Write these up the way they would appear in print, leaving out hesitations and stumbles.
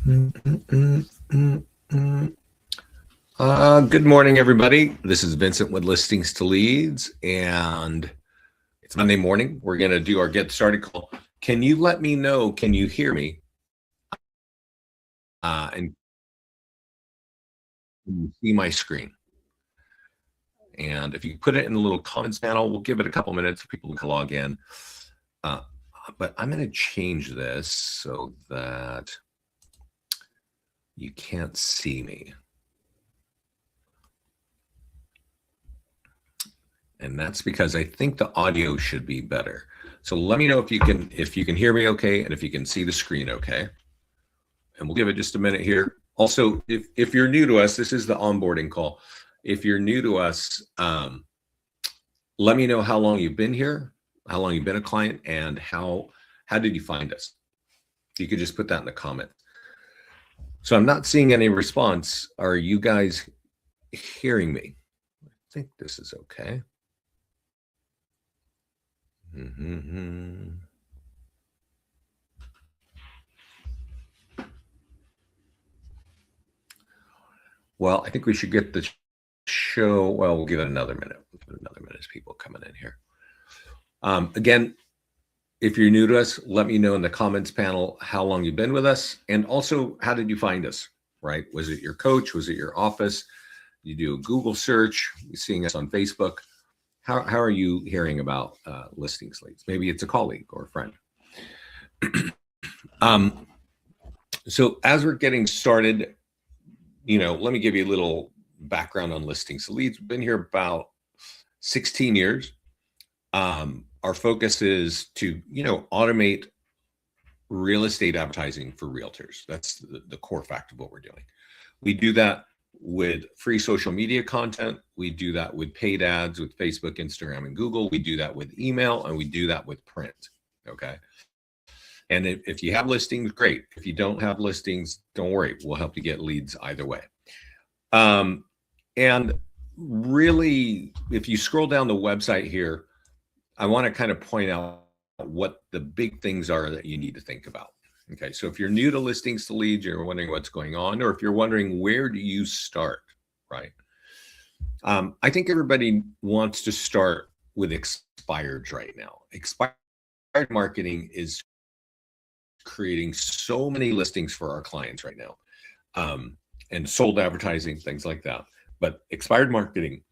Good morning, everybody. This is Vincent with Listings to Leads, and it's Monday morning. We're going to do our Get Started call. Can you let me know? Can you hear me? And can you see my screen? And if you put it in the little comments panel, we'll give it a couple minutes for people to log in. But I'm going to change this so that you can't see me. And that's because I think the audio should be better. So let me know if you can hear me okay, and if you can see the screen okay. And we'll give it just a minute here. Also, if you're new to us, this is the onboarding call. If you're new to us, let me know how long you've been here, how long you've been a client, and how did you find us? You could just put that in the comment. So I'm not seeing any response. Are you guys hearing me? I think this is okay. Well, I think we should get the show. Well, we'll give it another minute. We'll give it another minute as people coming in here. Again, if you're new to us, let me know in the comments panel how long you've been with us, and also how did you find us, right? Was it your coach? Was it your office? You do a Google search, you're seeing us on Facebook. How are you hearing about listings leads? Maybe it's a colleague or a friend. So as we're getting started, let me give you a little background on listings leads. We've been here about 16 years. Our focus is to, automate real estate advertising for realtors. That's the core fact of what we're doing. We do that with free social media content. We do that with paid ads with Facebook, Instagram, and Google. We do that with email, and we do that with print. Okay. And if you have listings, great. If you don't have listings, don't worry. We'll help you get leads either way. And really, if you scroll down the website here, I want to kind of point out what the big things are that you need to think about. Okay, so if you're new to listings to leads, you're wondering what's going on, or if you're wondering where do you start, right? I think everybody wants to start with expireds right now. Expired marketing is creating so many listings for our clients right now, and sold advertising, things like that. But expired marketing,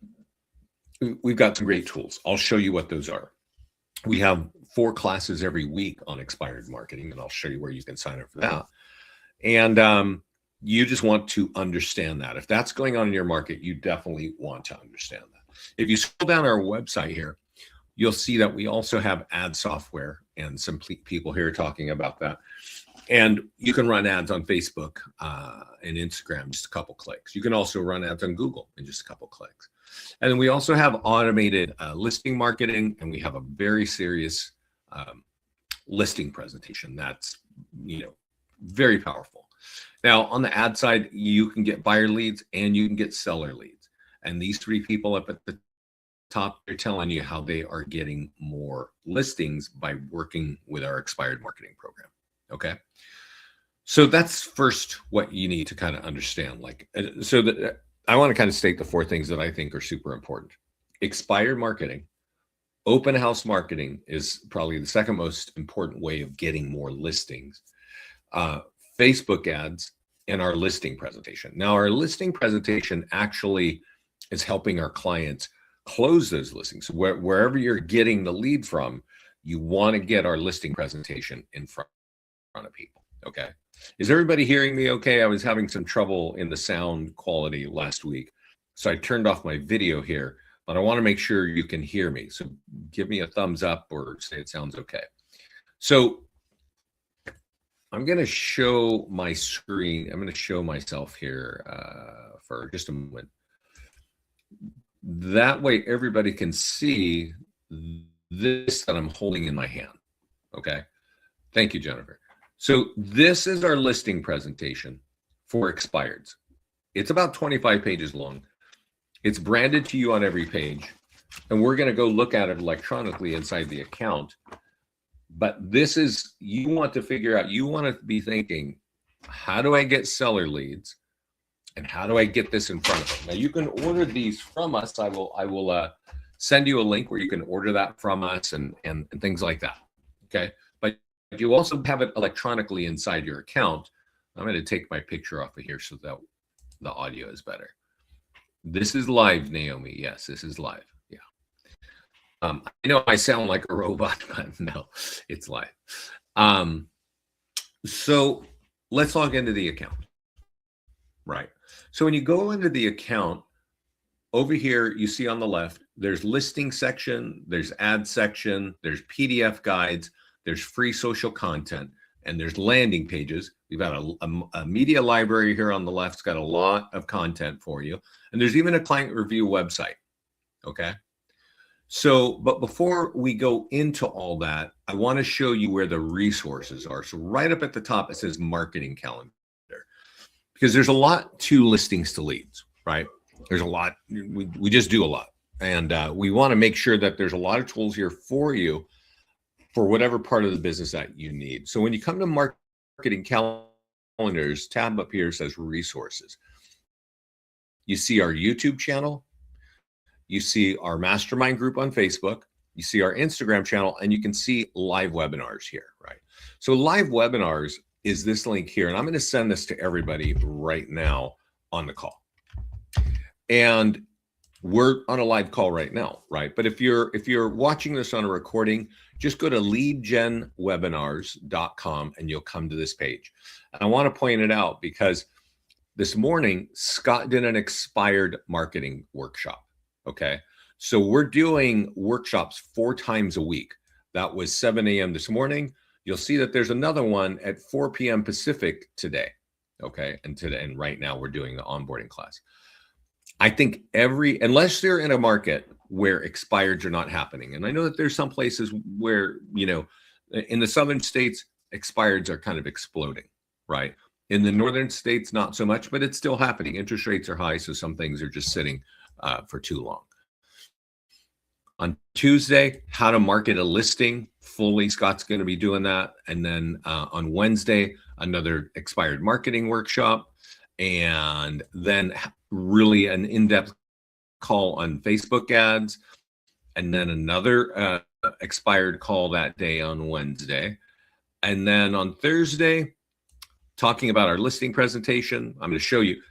we've got some great tools. I'll show you what those are. We have 4 classes every week on expired marketing, and I'll show you where you can sign up for that. And you just want to understand that. If that's going on in your market, you definitely want to understand that. If you scroll down our website here, you'll see that we also have ad software, and some people here talking about that. And you can run ads on Facebook and Instagram, just a couple clicks. You can also run ads on Google in just a couple clicks. And then we also have automated listing marketing, and we have a very serious listing presentation that's, very powerful. Now, on the ad side, you can get buyer leads and you can get seller leads. And these 3 people up at the top, they're telling you how they are getting more listings by working with our expired marketing program. Okay. So that's first what you need to kind of understand. I want to kind of state the 4 things that I think are super important. Expired marketing, open house marketing is probably the second most important way of getting more listings. Facebook ads, and our listing presentation. Now, our listing presentation actually is helping our clients close those listings. Wherever you're getting the lead from, you want to get our listing presentation in front of people. Okay. Is everybody hearing me okay? I was having some trouble in the sound quality last week, so I turned off my video here, but I want to make sure you can hear me. So give me a thumbs up or say it sounds okay. So I'm going to show my screen. I'm going to show myself here for just a moment. That way everybody can see this that I'm holding in my hand. Okay. Thank you, Jennifer. So this is our listing presentation for expireds. It's about 25 pages long. It's branded to you on every page, and we're going to go look at it electronically inside the account. But this is, you want to figure out, you want to be thinking, how do I get seller leads, and how do I get this in front of them? Now you can order these from us. I will send you a link where you can order that from us and things like that. Okay, but you also have it electronically inside your account. I'm going to take my picture off of here so that the audio is better. This is live, Naomi. Yes, this is live. Yeah. I know I sound like a robot, but no, it's live. So let's log into the account. Right. So when you go into the account, over here, you see on the left, there's listing section, there's ad section, there's PDF guides, there's free social content, and there's landing pages. We've got a media library here on the left. It's got a lot of content for you. And there's even a client review website. Okay. So, but before we go into all that, I want to show you where the resources are. So right up at the top, it says marketing calendar, because there's a lot to listings to leads, right? There's a lot, we just do a lot. And we want to make sure that there's a lot of tools here for you for whatever part of the business that you need. So when you come to marketing calendars, tab up here says resources. You see our YouTube channel, you see our mastermind group on Facebook, you see our Instagram channel, and you can see live webinars here, right? So live webinars is this link here, and I'm going to send this to everybody right now on the call. And we're on a live call right now, right? But if you're watching this on a recording, just go to leadgenwebinars.com and you'll come to this page. And I want to point it out because this morning, Scott did an expired marketing workshop. Okay. So we're doing workshops 4 times a week. That was 7 a.m. this morning. You'll see that there's another one at 4 p.m. Pacific today. Okay. And right now we're doing the onboarding class. I think unless they're in a market where expireds are not happening. And I know that there's some places where, in the southern states, expireds are kind of exploding, right? In the northern states, not so much, but it's still happening. Interest rates are high, so some things are just sitting for too long. On Tuesday, how to market a listing fully. Scott's going to be doing that. And then on Wednesday, another expired marketing workshop. And then really an in-depth call on Facebook ads. And then another expired call that day on Wednesday. And then on Thursday, talking about our listing presentation. I'm going to show you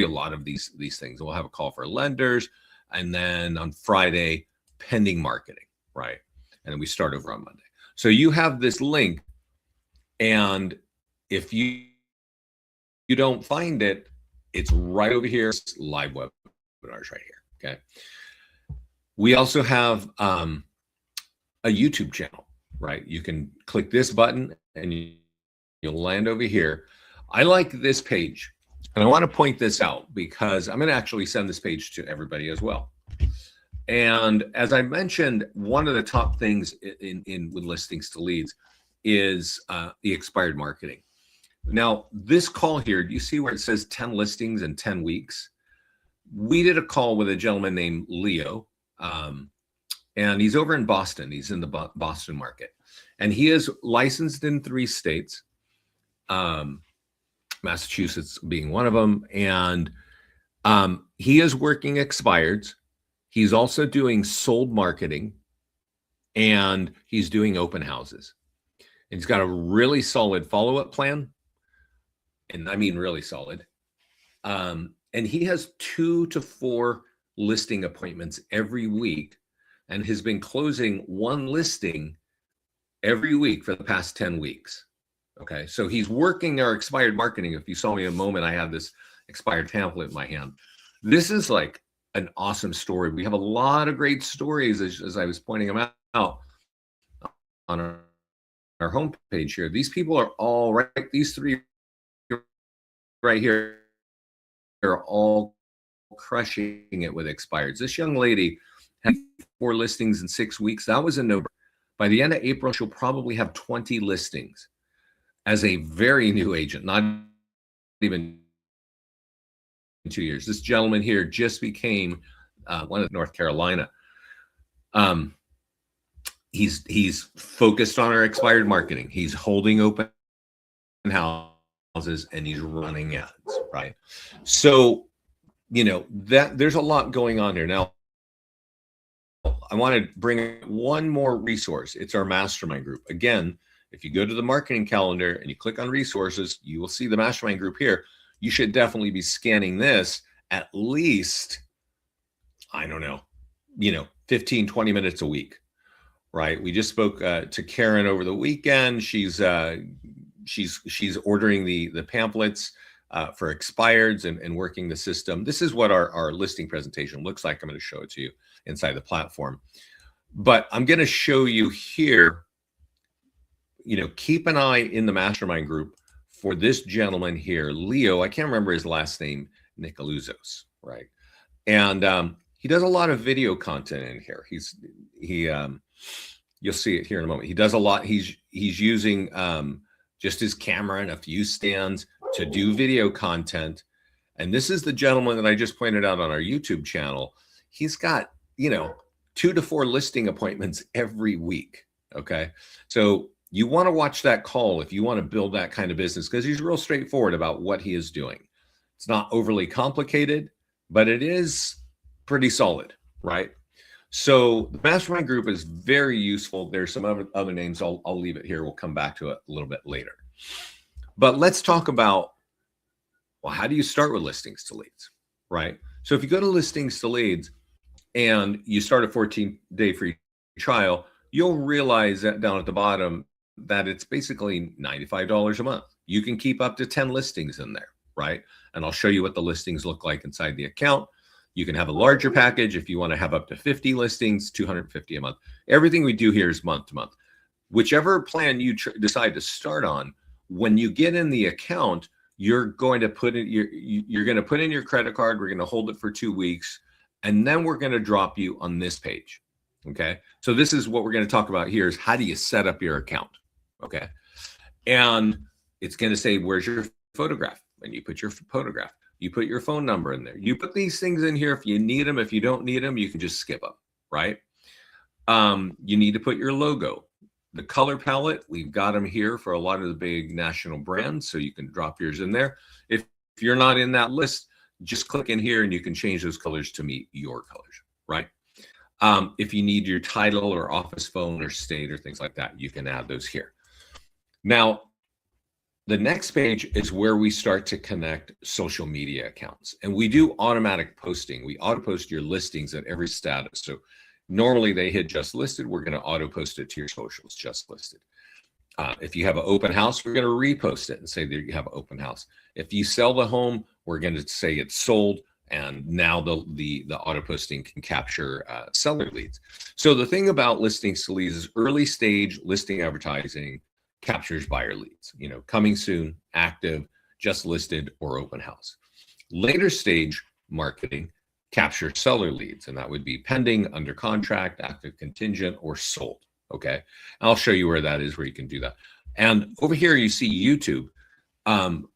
a lot of these things. We'll have a call for lenders. And then on Friday, pending marketing, right? And then we start over on Monday. So you have this link, and if you don't find it, it's right over here. It's live webinars right here. Okay. We also have a YouTube channel, right? You can click this button and you'll land over here. I like this page, and I want to point this out because I'm going to actually send this page to everybody as well. And as I mentioned, one of the top things with listings to leads is the expired marketing. Now, this call here, do you see where it says 10 listings in 10 weeks? We did a call with a gentleman named Leo, and he's over in Boston. He's in the Boston market, and he is licensed in 3 states, Massachusetts being one of them. And he is working expireds. He's also doing sold marketing, and he's doing open houses. And he's got a really solid follow-up plan. And I mean, really solid. And he has 2 to 4 listing appointments every week, and has been closing 1 listing every week for the past 10 weeks. Okay. So he's working our expired marketing. If you saw me a moment, I have this expired pamphlet in my hand. This is like an awesome story. We have a lot of great stories, as I was pointing them out on our homepage here. These people are all right. These 3 right here are all crushing it with expireds. This young lady had 4 listings in 6 weeks. That was a no-brainer. By the end of April, she'll probably have 20 listings as a very new agent, not even 2 years. This gentleman here just became one of North Carolina. He's focused on our expired marketing. He's holding open houses. and he's running ads, right? So, that there's a lot going on here. Now, I want to bring one more resource. It's our mastermind group. Again, if you go to the marketing calendar and you click on resources, you will see the mastermind group here. You should definitely be scanning this at least, I don't know, 15, 20 minutes a week, right? We just spoke to Karen over the weekend. She's ordering the pamphlets for expireds and working the system. This is what our listing presentation looks like. I'm going to show it to you inside the platform. But I'm going to show you here, keep an eye in the mastermind group for this gentleman here, Leo. I can't remember his last name, Nicoluzos, right? And he does a lot of video content in here. You'll see it here in a moment. He does a lot. He's using just his camera and a few stands to do video content. And this is the gentleman that I just pointed out on our YouTube channel. He's got, 2 to 4 listing appointments every week. Okay. So you want to watch that call if you want to build that kind of business, because he's real straightforward about what he is doing. It's not overly complicated, but it is pretty solid, right? So the mastermind group is very useful. There's some other names. I'll leave it here. We'll come back to it a little bit later. But let's talk about, well, how do you start with listings to leads, right? So if you go to listings to leads and you start a 14-day free trial, you'll realize that down at the bottom that it's basically $95 a month. You can keep up to 10 listings in there, right? And I'll show you what the listings look like inside the account. You can have a larger package if you want to have up to 50 listings, $250 a month. Everything we do here is month to month. Whichever plan you decide to start on, when you get in the account, you're going to put in your credit card. We're going to hold it for 2 weeks, and then we're going to drop you on this page. Okay. So this is what we're going to talk about here, is how do you set up your account? Okay. And it's going to say, where's your photograph? And you put your photograph, you put your phone number in there. You put these things in here if you need them. If you don't need them, you can just skip them, right? You need to put your logo. The color palette, we've got them here for a lot of the big national brands, so you can drop yours in there. If you're not in that list, just click in here and you can change those colors to meet your colors, right? If you need your title or office phone or state or things like that, you can add those here. Now, the next page is where we start to connect social media accounts. And we do automatic posting. We auto post your listings at every status. So normally they hit just listed. We're going to auto post it to your socials, just listed. If you have an open house, we're going to repost it and say that you have an open house. If you sell the home, we're going to say it's sold. And now the auto posting can capture seller leads. So the thing about listings to leads is early stage listing advertising captures buyer leads, coming soon, active, just listed, or open house. Later stage marketing captures seller leads, and that would be pending, under contract, active contingent, or sold. Okay. I'll show you where that is, where you can do that. And over here, you see YouTube.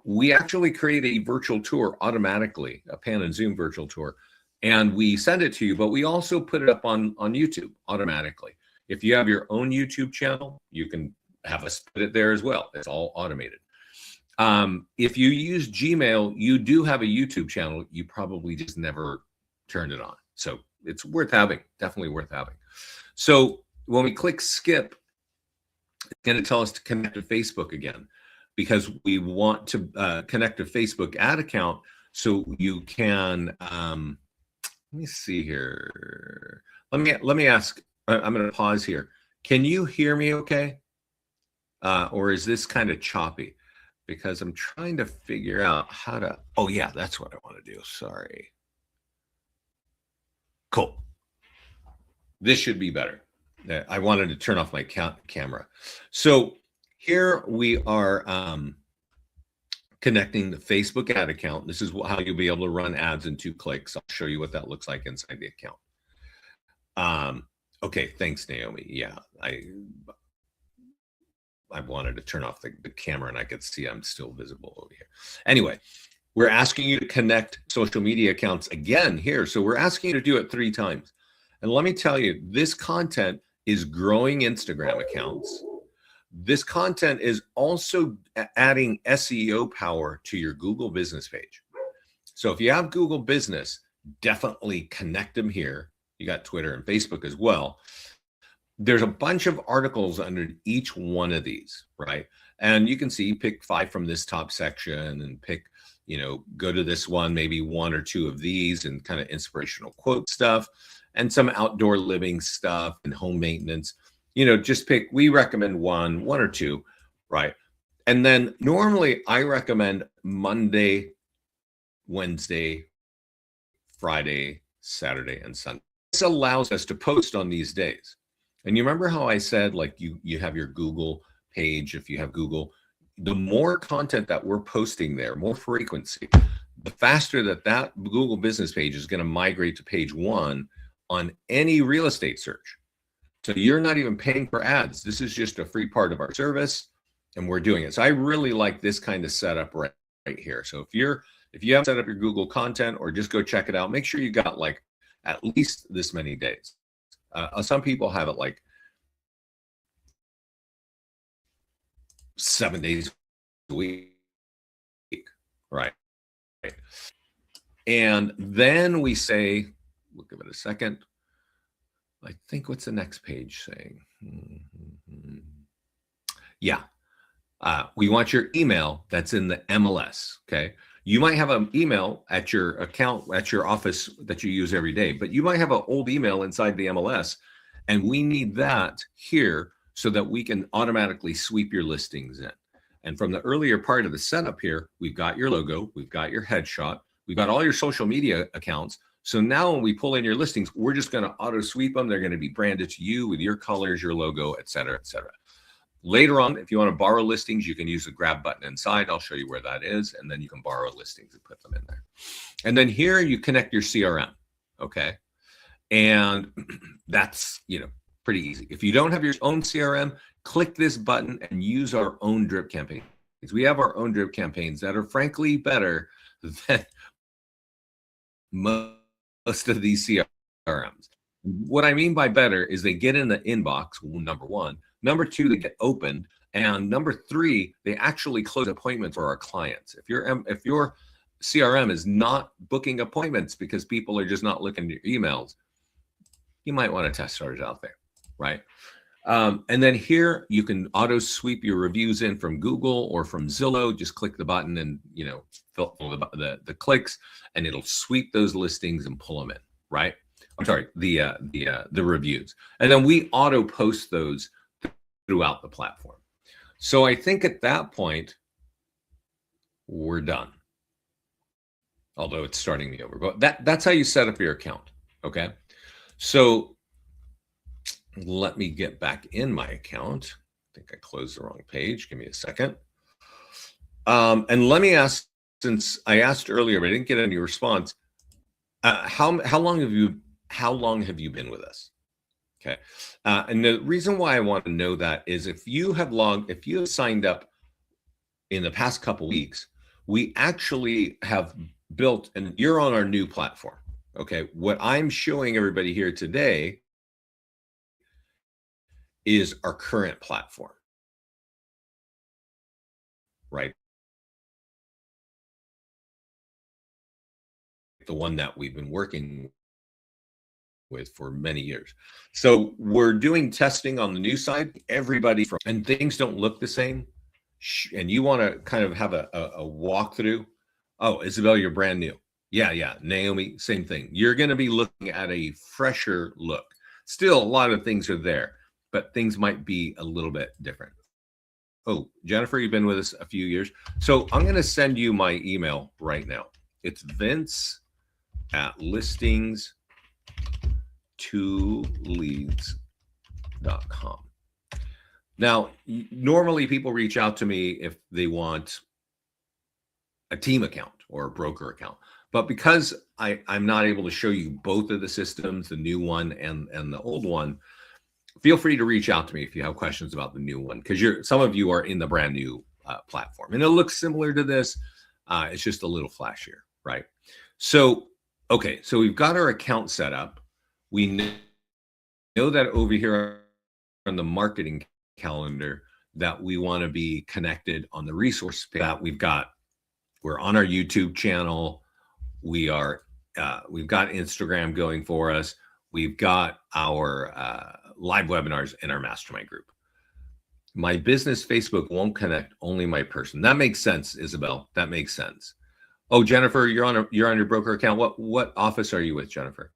We actually create a virtual tour automatically, a pan and zoom virtual tour, and we send it to you, but we also put it up on YouTube automatically. If you have your own YouTube channel, you can have us put it there as well. It's all automated. If you use Gmail, you do have a YouTube channel. You probably just never turned it on. So it's worth having, definitely worth having. So when we click skip, it's going to tell us to connect to Facebook again, because we want to connect a Facebook ad account so you can, let me see here. Let me ask, I'm going to pause here. Can you hear me okay? Or is this kind of choppy? Because I'm trying to figure out how to, oh yeah, that's what I want to do. Sorry. Cool. This should be better. I wanted to turn off my camera. So here we are connecting the Facebook ad account. This is how you'll be able to run ads in 2 clicks. I'll show you what that looks like inside the account. Okay, thanks, Naomi. Yeah, I wanted to turn off the camera and I could see I'm still visible over here. Anyway, we're asking you to connect social media accounts again here. So we're asking you to do it 3 times. And let me tell you, this content is growing Instagram accounts, This content is also adding SEO power to your Google business page. So if you have Google Business, definitely connect them here. You got Twitter and Facebook as well. There's a bunch of articles under each one of these, right? And you can see, pick 5 from this top section and pick, go to this one, maybe 1 or 2 of these and kind of inspirational quote stuff and some outdoor living stuff and home maintenance. Just pick, we recommend one or 2, right? And then normally I recommend Monday, Wednesday, Friday, Saturday, and Sunday. This allows us to post on these days. And you remember how I said, like, you have your Google page, if you have Google, the more content that we're posting there, more frequency, the faster that Google business page is going to migrate to page 1 on any real estate search. So you're not even paying for ads. This is just a free part of our service, and we're doing it. So I really like this kind of setup right here. So if you haven't set up your Google content, or just go check it out, make sure you got like at least this many days. Some people have it like 7 days a week, right? And then we say, we'll give it a second. I think, what's the next page saying? Yeah. We want your email that's in the MLS, okay? You might have an email at your account, at your office that you use every day, but you might have an old email inside the MLS, and we need that here so that we can automatically sweep your listings in. And from the earlier part of the setup here, we've got your logo, we've got your headshot, we've got all your social media accounts. So now when we pull in your listings, we're just going to auto sweep them. They're going to be branded to you with your colors, your logo, et cetera, et cetera. Later on, if you want to borrow listings, you can use the grab button inside. I'll show you where that is. And then you can borrow listings and put them in there. And then here you connect your CRM. Okay. And that's, pretty easy. If you don't have your own CRM, click this button and use our own drip campaigns. We have our own drip campaigns that are frankly better than most of these CRMs. What I mean by better is they get in the inbox, number 1. Number 2, they get opened. And number 3, they actually close appointments for our clients. If your CRM is not booking appointments because people are just not looking at your emails, you might want to test ours out there, right? And then here you can auto sweep your reviews in from Google or from Zillow. Just click the button and fill the clicks, and it'll sweep those listings and pull them in, right? I'm sorry, the reviews, and then we auto post those throughout the platform. So I think at that point we're done. Although it's starting me over, but that's how you set up your account. Okay, so let me get back in my account. I think I closed the wrong page. Give me a second. And let me ask, since I asked earlier, but I didn't get any response. How long have you been with us? Okay. And the reason why I want to know that is if you have signed up in the past couple weeks, we actually have built, and you're on our new platform. Okay. What I'm showing everybody here today is our current platform, right? The one that we've been working with for many years. So we're doing testing on the new side. And things don't look the same. And you want to kind of have a walkthrough. Oh, Isabel, you're brand new. Yeah. Naomi, same thing. You're going to be looking at a fresher look. Still, a lot of things are there, but things might be a little bit different. Oh, Jennifer, you've been with us a few years. So I'm going to send you my email right now. It's vince@listings2leads.com. Now, normally people reach out to me if they want a team account or a broker account. But because I'm not able to show you both of the systems, the new one and the old one, feel free to reach out to me if you have questions about the new one, because some of you are in the brand new platform. And it looks similar to this. It's just a little flashier, right? So, okay, so we've got our account set up. We know that over here on the marketing calendar, that we want to be connected on the resource page. That we're on our YouTube channel. We've got Instagram going for us. We've got our live webinars in our mastermind group. My business Facebook won't connect, only my person. That makes sense, Isabel. That makes sense. Oh, Jennifer, you're on your broker account. What office are you with, Jennifer?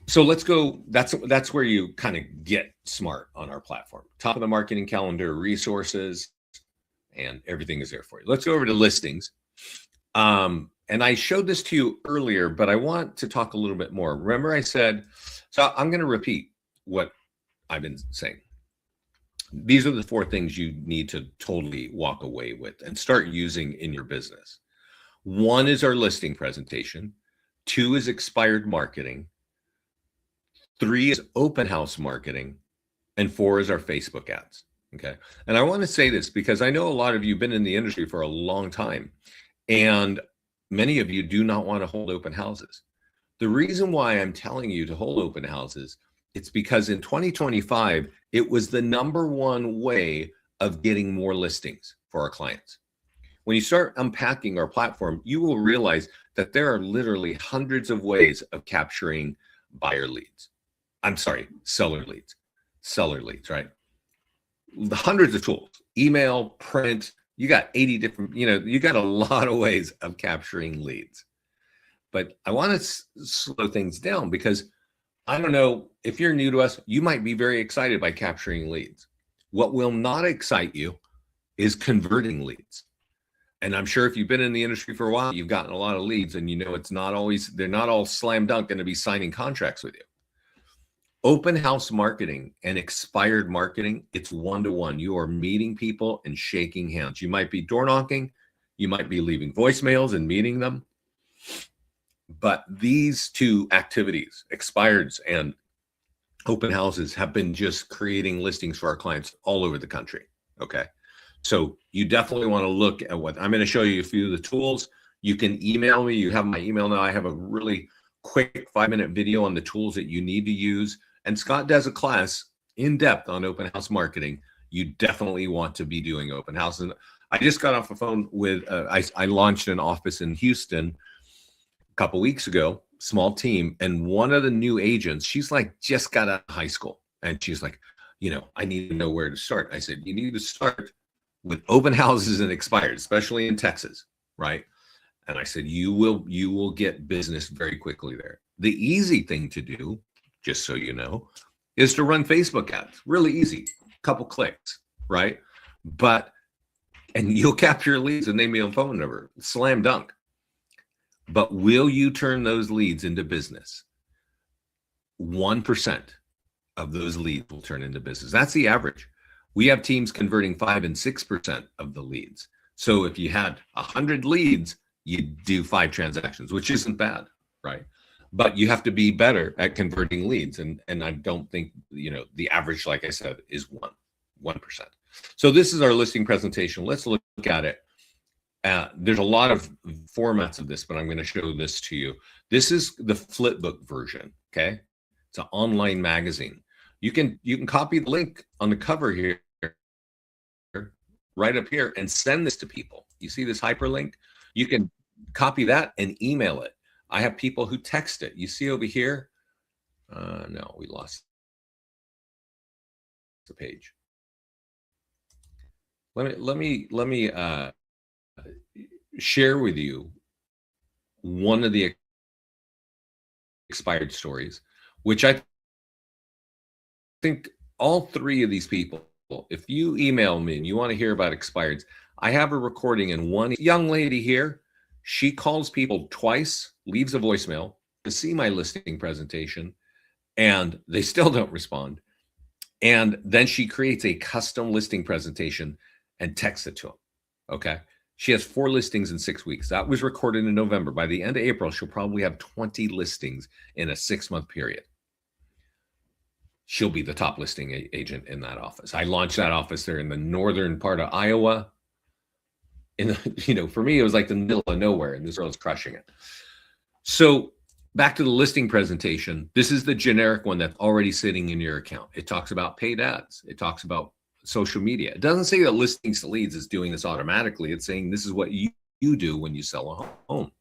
So let's go. That's where you kind of get smart on our platform. Top of the marketing calendar, resources, and everything is there for you. Let's go over to listings. And I showed this to you earlier, but I want to talk a little bit more. Remember I said, so I'm going to repeat what I've been saying. These are the 4 things you need to totally walk away with and start using in your business. 1 is our listing presentation. 2 is expired marketing. 3 is open house marketing. And 4 is our Facebook ads. Okay. And I want to say this because I know a lot of you have been in the industry for a long time, and many of you do not want to hold open houses. The reason why I'm telling you to hold open houses, it's because in 2025, it was the #1 way of getting more listings for our clients. When you start unpacking our platform, you will realize that there are literally hundreds of ways of capturing buyer leads. I'm sorry, seller leads, right? The hundreds of tools, email, print, you got 80 different, you got a lot of ways of capturing leads. But I want to slow things down because I don't know, if you're new to us, you might be very excited by capturing leads. What will not excite you is converting leads. And I'm sure if you've been in the industry for a while, you've gotten a lot of leads, and they're not all slam dunk going to be signing contracts with you. Open house marketing and expired marketing, it's 1-to-1. You are meeting people and shaking hands. You might be door knocking, you might be leaving voicemails and meeting them. But these 2 activities, expireds and open houses, have been just creating listings for our clients all over the country. Okay. So you definitely want to look at what I'm going to show you. A few of the tools. You can email me. You have my email now. I have a really quick 5-minute video on the tools that you need to use. And Scott does a class in depth on open house marketing. You definitely want to be doing open house. And I just got off the phone with, I launched an office in Houston a couple weeks ago, small team. And one of the new agents, she's like, just got out of high school. And she's like, I need to know where to start. I said, you need to start with open houses and expired, especially in Texas, right? And I said, you will get business very quickly there. The easy thing to do, just so you know, is to run Facebook ads. Really easy, couple clicks, right? And you'll capture leads and name your phone number, slam dunk. But will you turn those leads into business? 1% of those leads will turn into business. That's the average. We have teams converting 5 and 6% of the leads. So if you had 100 leads, you do 5 transactions, which isn't bad, right? But you have to be better at converting leads. And I don't think, the average, like I said, is 1%. So this is our listing presentation. Let's look at it. There's a lot of formats of this, but I'm going to show this to you. This is the flipbook version. Okay. It's an online magazine. You can copy the link on the cover here, right up here, and send this to people. You see this hyperlink? You can copy that and email it. I have people who text it. You see over here? No, we lost the page. Let me share with you one of the expired stories, which I think all 3 of these people, if you email me and you want to hear about expireds, I have a recording, and one young lady here, she calls people twice, leaves a voicemail to see my listing presentation, and they still don't respond. And then she creates a custom listing presentation and texts it to them. Okay. She has 4 listings in 6 weeks. That was recorded in November. By the end of April, she'll probably have 20 listings in a 6-month period. She'll be the top listing agent in that office. I launched that office there in the northern part of Iowa. For me, it was like the middle of nowhere, and this girl is crushing it. So back to the listing presentation. This is the generic one that's already sitting in your account. It talks about paid ads. It talks about social media. It doesn't say that listings to leads is doing this automatically. It's saying this is what you do when you sell a home.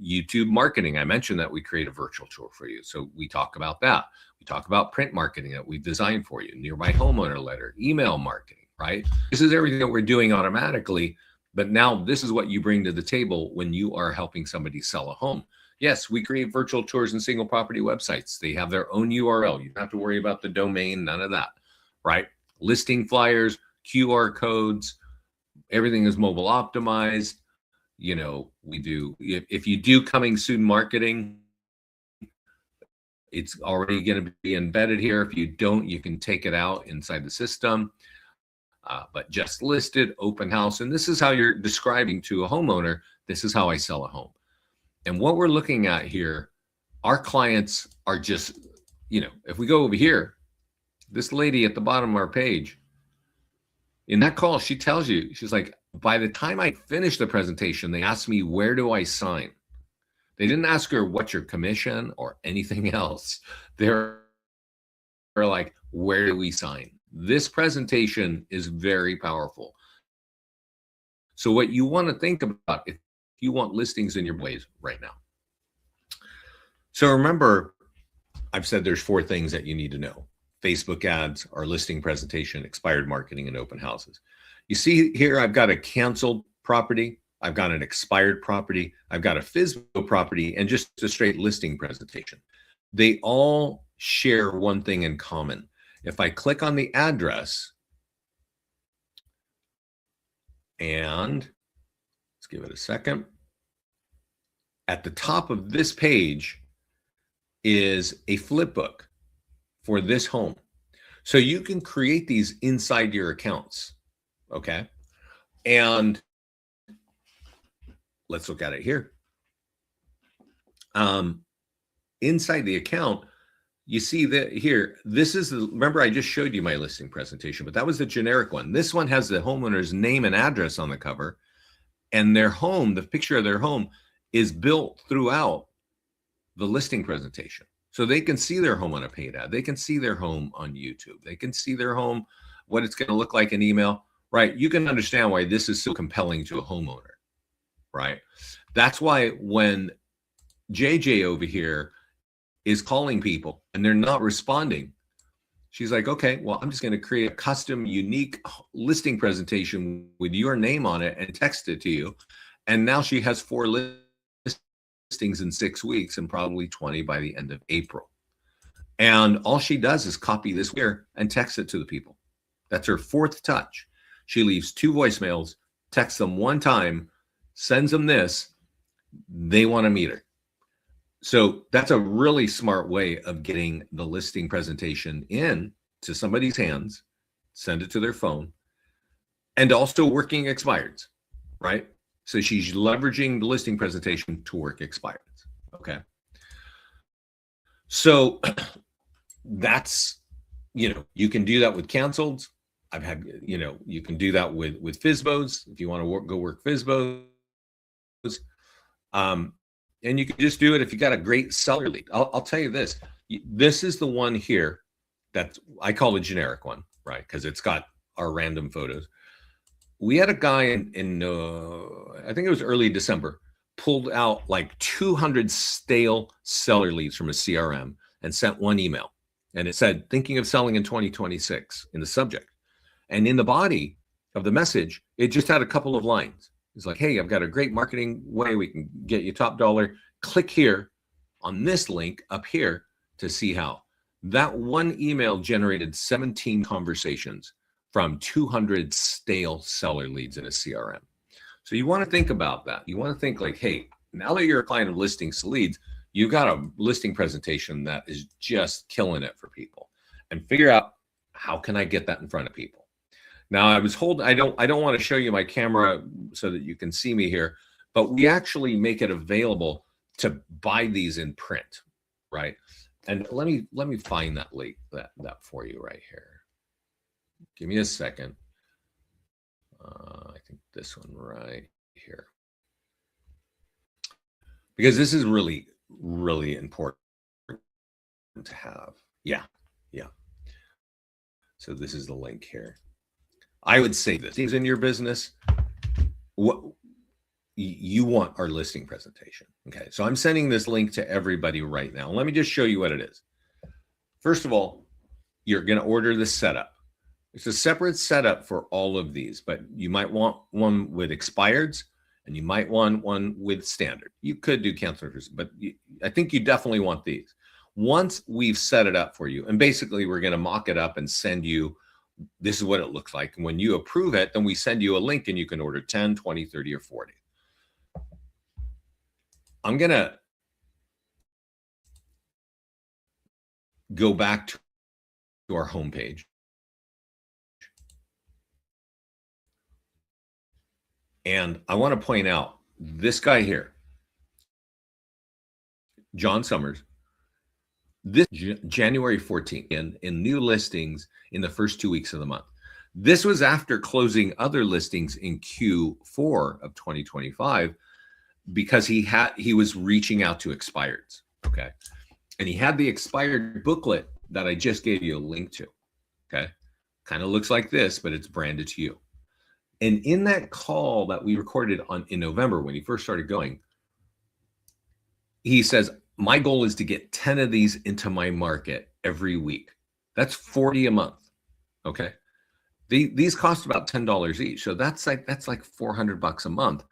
YouTube marketing. I mentioned that we create a virtual tour for you. So we talk about that. We talk about print marketing that we've designed for you, nearby homeowner letter, email marketing, right? This is everything that we're doing automatically. But now this is what you bring to the table when you are helping somebody sell a home. Yes, we create virtual tours and single property websites. They have their own URL. You don't have to worry about the domain, none of that, right? Listing flyers, QR codes, everything is mobile optimized. You know, we do, if you do coming soon marketing, it's already going to be embedded here. If you don't, you can take it out inside the system. But just listed, open house. And this is how you're describing to a homeowner, this is how I sell a home. And what we're looking at here, our clients are just, you know, if we go over here, this lady at the bottom of our page, in that call, she tells you, she's like, by the time I finish the presentation, they asked me, where do I sign? They didn't ask her, what's your commission or anything else. They're like, where do we sign? This presentation is very powerful. So what you want to think about if you want listings in your ways right now. So remember, I've said there's 4 things that you need to know. Facebook ads, our listing presentation, expired marketing, and open houses. You see here, I've got a canceled property. I've got an expired property. I've got a FSBO property and just a straight listing presentation. They all share one thing in common. If I click on the address and let's give it a second. At the top of this page is a flip book for this home. So you can create these inside your accounts, okay? And let's look at it here. Inside the account, you see that here, this is the, remember I just showed you my listing presentation, but that was the generic one. This one has the homeowner's name and address on the cover, and their home, the picture of their home is built throughout the listing presentation. So they can see their home on a paid ad. They can see their home on YouTube. They can see their home, what it's going to look like in email, right? You can understand why this is so compelling to a homeowner, right? That's why when JJ over here is calling people and they're not responding, she's like, okay, well, I'm just going to create a custom, unique listing presentation with your name on it and text it to you. And now she has 4 listings in 6 weeks and probably 20 by the end of April. And all she does is copy this here and text it to the people. That's her 4th touch. She leaves 2 voicemails, texts them 1 time, sends them this. They want to meet her. So that's a really smart way of getting the listing presentation in to somebody's hands, send it to their phone, and also working expireds, right? So she's leveraging the listing presentation to work expireds, okay? So that's, you know, you can do that with canceled. I've had, you know, you can do that with FSBOs if you want to go work FSBOs. And you can just do it if you got a great seller lead. I'll tell you this. This is the one here that I call the generic one, right? Because it's got our random photos. We had a guy in I think it was early December, pulled out like 200 stale seller leads from a CRM and sent 1 email. And it said, thinking of selling in 2026 in the subject. And in the body of the message, it just had a couple of lines. It's like, hey, I've got a great marketing way we can get you top dollar. Click here on this link up here to see how. That 1 email generated 17 conversations from 200 stale seller leads in a CRM. So you want to think about that. You want to think like, hey, now that you're a client of Listings to Leads, you've got a listing presentation that is just killing it for people, and figure out how can I get that in front of people. Now I was holding, I don't want to show you my camera so that you can see me here, but we actually make it available to buy these in print, right? And let me find that link that for you right here. Give me a second. I think this one right here, because this is really really important to have. Yeah. So this is the link here. I would say this: things in your business, what you want our listing presentation. Okay. So I'm sending this link to everybody right now. Let me just show you what it is. First of all, you're going to order the setup. It's a separate setup for all of these, but you might want one with expireds and you might want one with standard. You could do cancelers, but I think you definitely want these. Once we've set it up for you, and basically we're going to mock it up and send you, this is what it looks like. And when you approve it, then we send you a link and you can order 10, 20, 30, or 40. I'm going to go back to our homepage. And I want to point out this guy here, John Summers, this January 14th in new listings in the first 2 weeks of the month. This was after closing other listings in Q4 of 2025 because he was reaching out to expireds. Okay. And he had the expired booklet that I just gave you a link to. Okay. Kind of looks like this, but it's branded to you. And in that call that we recorded in November, when he first started going, he says, my goal is to get 10 of these into my market every week. That's 40 a month. Okay. These cost about $10 each. So that's like $400 a month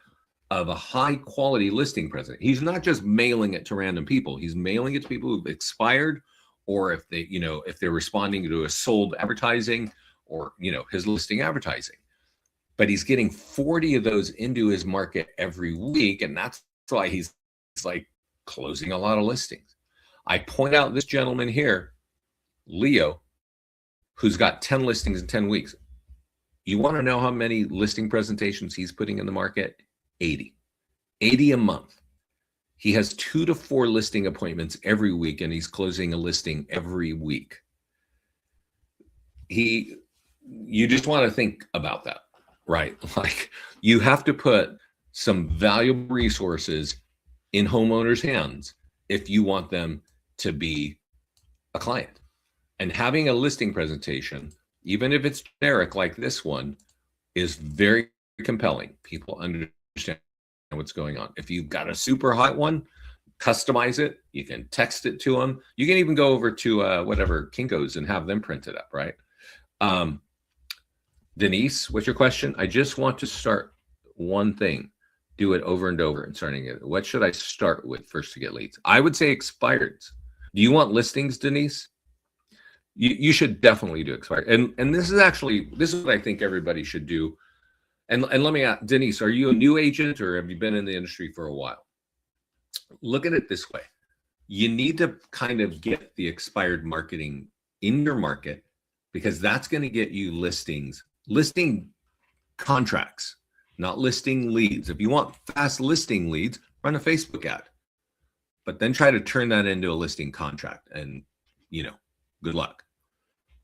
of a high quality listing present. He's not just mailing it to random people. He's mailing it to people who've expired, or if they're responding to a sold advertising or, his listing advertising. But he's getting 40 of those into his market every week. And that's why he's like closing a lot of listings. I point out this gentleman here, Leo, who's got 10 listings in 10 weeks. You want to know how many listing presentations he's putting in the market? 80 a month. He has 2 to 4 listing appointments every week, and he's closing a listing every week. You just want to think about that. Right. Like, you have to put some valuable resources in homeowners' hands if you want them to be a client. And having a listing presentation, even if it's generic like this one, is very compelling. People understand what's going on. If you've got a super hot one, customize it. You can text it to them. You can even go over to whatever Kinko's and have them print it up, right? Denise, what's your question? I just want to start one thing, do it over and over and starting it. What should I start with first to get leads? I would say expireds. Do you want listings, Denise? You should definitely do expired. And this is what I think everybody should do. And let me ask, Denise, are you a new agent or have you been in the industry for a while? Look at it this way. You need to kind of get the expired marketing in your market, because that's going to get you listing contracts, not listing leads. If you want fast listing leads, run a Facebook ad, but then try to turn that into a listing contract, and good luck.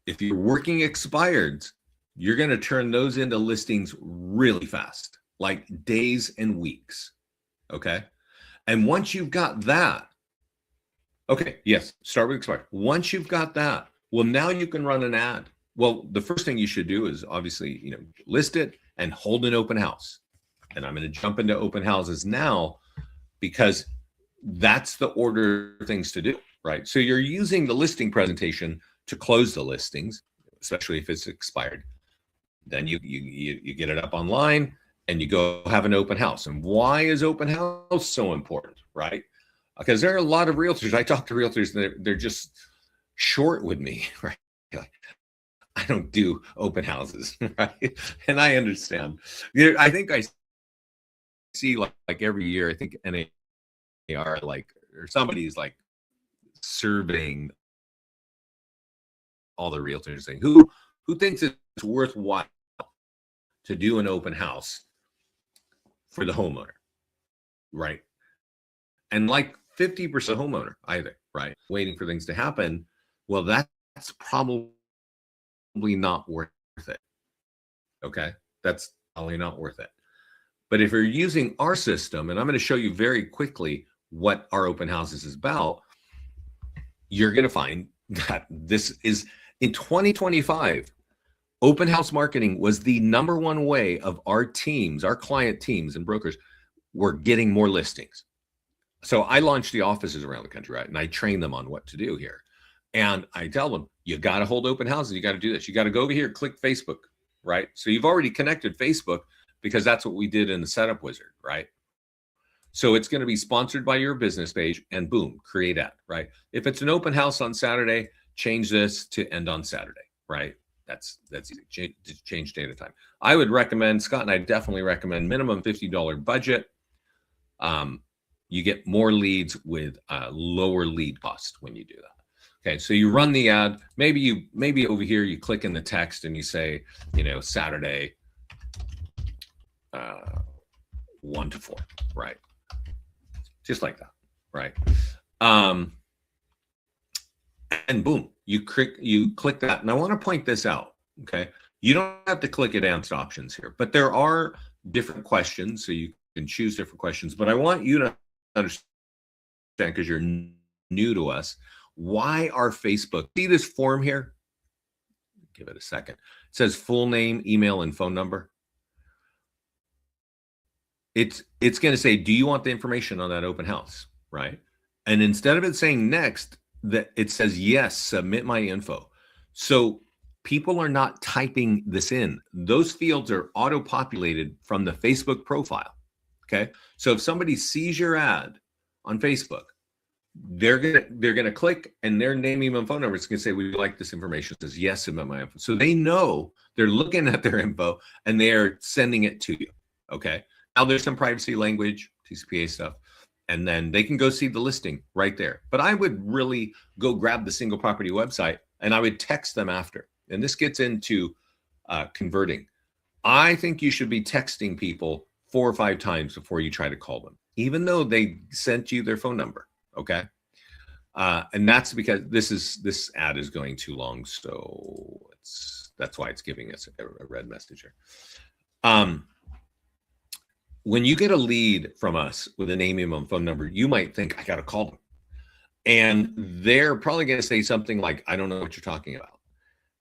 If you're working expireds, you're going to turn those into listings really fast, like days and weeks. Okay. And once you've got that, okay, yes, start with expired. Once you've got that, well, now you can run an ad. Well, the first thing you should do is obviously, list it and hold an open house. And I'm going to jump into open houses now, because that's the order of things to do, right? So you're using the listing presentation to close the listings, especially if it's expired. Then you get it up online and you go have an open house. And why is open house so important, right? Because there are a lot of realtors. I talk to realtors and they're just short with me, right? Like, I don't do open houses, right? And I understand. I think I see like every year, I think NAR or somebody's like surveying all the realtors, saying who thinks it's worthwhile to do an open house for the homeowner, right? And like 50% homeowner either, right? Waiting for things to happen. Well, that's probably not worth it. Okay. That's probably not worth it. But if you're using our system, and I'm going to show you very quickly what our open houses is about, you're going to find that this is in 2025, open house marketing was the number one way of our teams, our client teams and brokers were getting more listings. So I launched the offices around the country, right? And I train them on what to do here. And I tell them, you got to hold open houses. You got to do this. You got to go over here, click Facebook, right? So you've already connected Facebook because that's what we did in the setup wizard, right? So it's going to be sponsored by your business page and boom, create ad, right? If it's an open house on Saturday, change this to end on Saturday, right? That's easy. Change date and time. I would recommend, Scott and I definitely recommend minimum $50 budget. You get more leads with lower lead cost when you do that. Okay, so you run the ad. Maybe over here you click in the text and you say, Saturday 1 to 4, right? Just like that, right? And boom, you click that. And I want to point this out, okay? You don't have to click advanced options here, but there are different questions, so you can choose different questions. But I want you to understand, because you're new to us, why our Facebook, see this form here? Give it a second. It says full name, email, and phone number. It's going to say, do you want the information on that open house, right? And instead of it saying next, that it says yes, submit my info. So people are not typing this in. Those fields are auto-populated from the Facebook profile. Okay, so if somebody sees your ad on Facebook, they're gonna click, and their name, email, and phone number is gonna say, "Would you like this information?" It says yes, submit my info. So they know they're looking at their info and they are sending it to you. Okay. Now there's some privacy language, TCPA stuff, and then they can go see the listing right there. But I would really go grab the single property website and I would text them after. And this gets into converting. I think you should be texting people 4 or 5 times before you try to call them, even though they sent you their phone number. Okay. And that's because this ad is going too long. So that's why it's giving us a red message here. When you get a lead from us with a name, email, and phone number, you might think, I got to call them. And they're probably going to say something like, I don't know what you're talking about.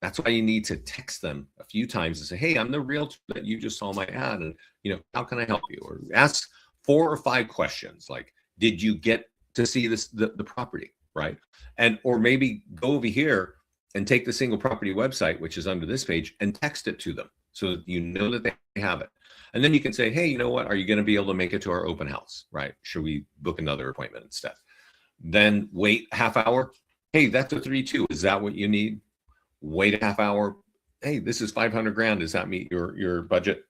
That's why you need to text them a few times and say, hey, I'm the realtor that you just saw my ad. And, how can I help you? Or ask 4 or 5 questions. Like, did you get to see the property, right? Or maybe go over here and take the single property website, which is under this page, and text it to them so that you know that they have it. And then you can say, hey, you know what? Are you going to be able to make it to our open house, right? Should we book another appointment instead? Then wait half hour. Hey, that's a 3-2. Is that what you need? Wait a half hour. Hey, this is $500,000. Does that meet your budget?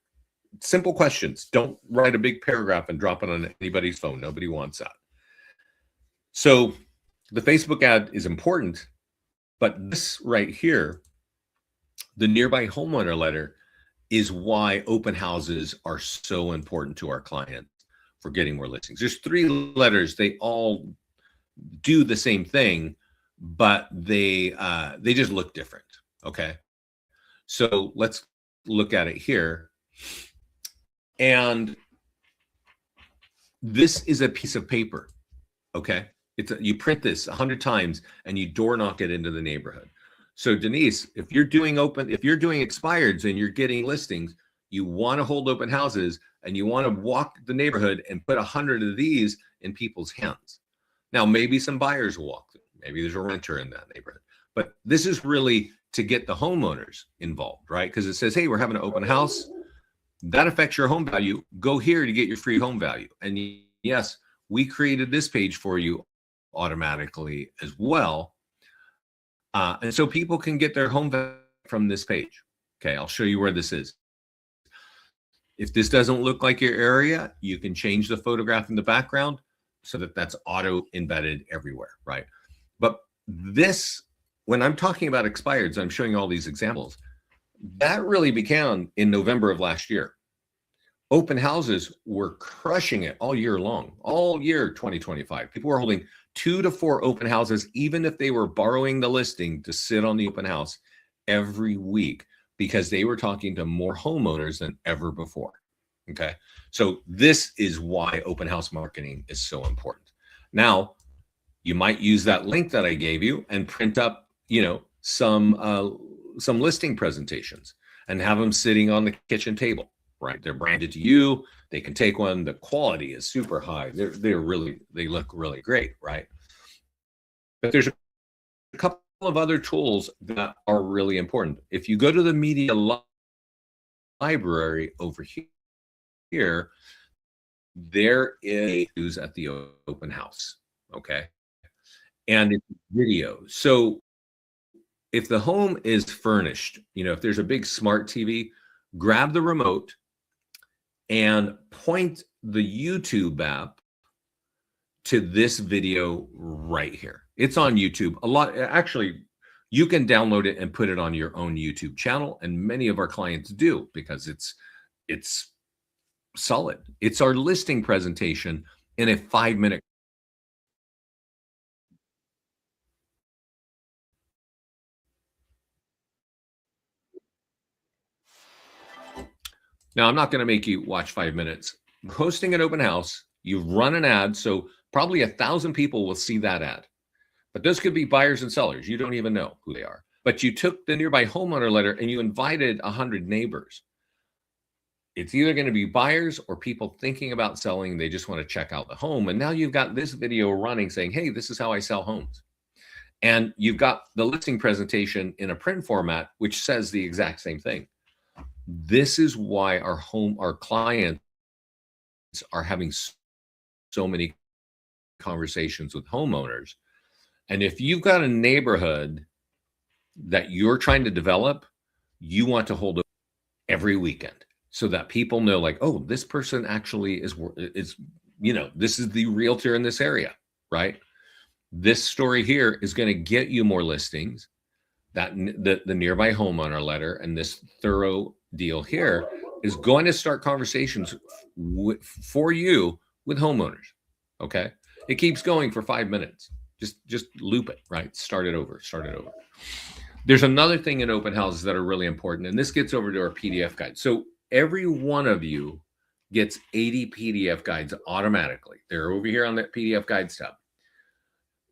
Simple questions. Don't write a big paragraph and drop it on anybody's phone. Nobody wants that. So the Facebook ad is important, but this right here, the nearby homeowner letter, is why open houses are so important to our clients for getting more listings. There's 3 letters. They all do the same thing, but they just look different. Okay. So let's look at it here. And this is a piece of paper. Okay. You print this 100 times and you door knock it into the neighborhood. So Denise, if you're doing expireds and you're getting listings, you want to hold open houses and you want to walk the neighborhood and put 100 of these in people's hands. Now, maybe some buyers will walk them. Maybe there's a renter in that neighborhood, but this is really to get the homeowners involved, right? Because it says, hey, we're having an open house. That affects your home value. Go here to get your free home value. And yes, we created this page for you automatically as well. And so people can get their home value from this page. Okay, I'll show you where this is. If this doesn't look like your area, you can change the photograph in the background so that that's auto embedded everywhere, right? But this, when I'm talking about expireds, I'm showing you all these examples. That really began in November of last year. Open houses were crushing it all year long, all year 2025. People were holding 2 to 4 open houses, even if they were borrowing the listing to sit on the open house every week, because they were talking to more homeowners than ever before. Okay. So this is why open house marketing is so important. Now, you might use that link that I gave you and print up, some listing presentations and have them sitting on the kitchen table, right? They're branded to you. They can take one. The quality is super high. They look really great, right? But there's a couple of other tools that are really important. If you go to the media library over here, there is news at the open house. Okay. And it's video. So if the home is furnished, if there's a big smart TV, grab the remote and point the YouTube app to this video right here. It's on YouTube. Actually, you can download it and put it on your own YouTube channel, and many of our clients do because it's solid. It's our listing presentation in a 5-minute. Now, I'm not going to make you watch 5 minutes. Hosting an open house, you run an ad, so probably 1,000 people will see that ad. But those could be buyers and sellers. You don't even know who they are. But you took the nearby homeowner letter and you invited 100 neighbors. It's either going to be buyers or people thinking about selling. They just want to check out the home. And now you've got this video running saying, hey, this is how I sell homes. And you've got the listing presentation in a print format, which says the exact same thing. This is why our clients are having so many conversations with homeowners. And if you've got a neighborhood that you're trying to develop, you want to hold every weekend so that people know, like, oh, this person actually is, this is the realtor in this area, right? This story here is going to get you more listings. That the nearby homeowner letter and this thorough deal here is going to start conversations for you with homeowners. Okay. It keeps going for 5 minutes. Just loop it, right? Start it over. There's another thing in open houses that are really important, and this gets over to our PDF guide. So every one of you gets 80 PDF guides automatically. They're over here on that PDF guides tab.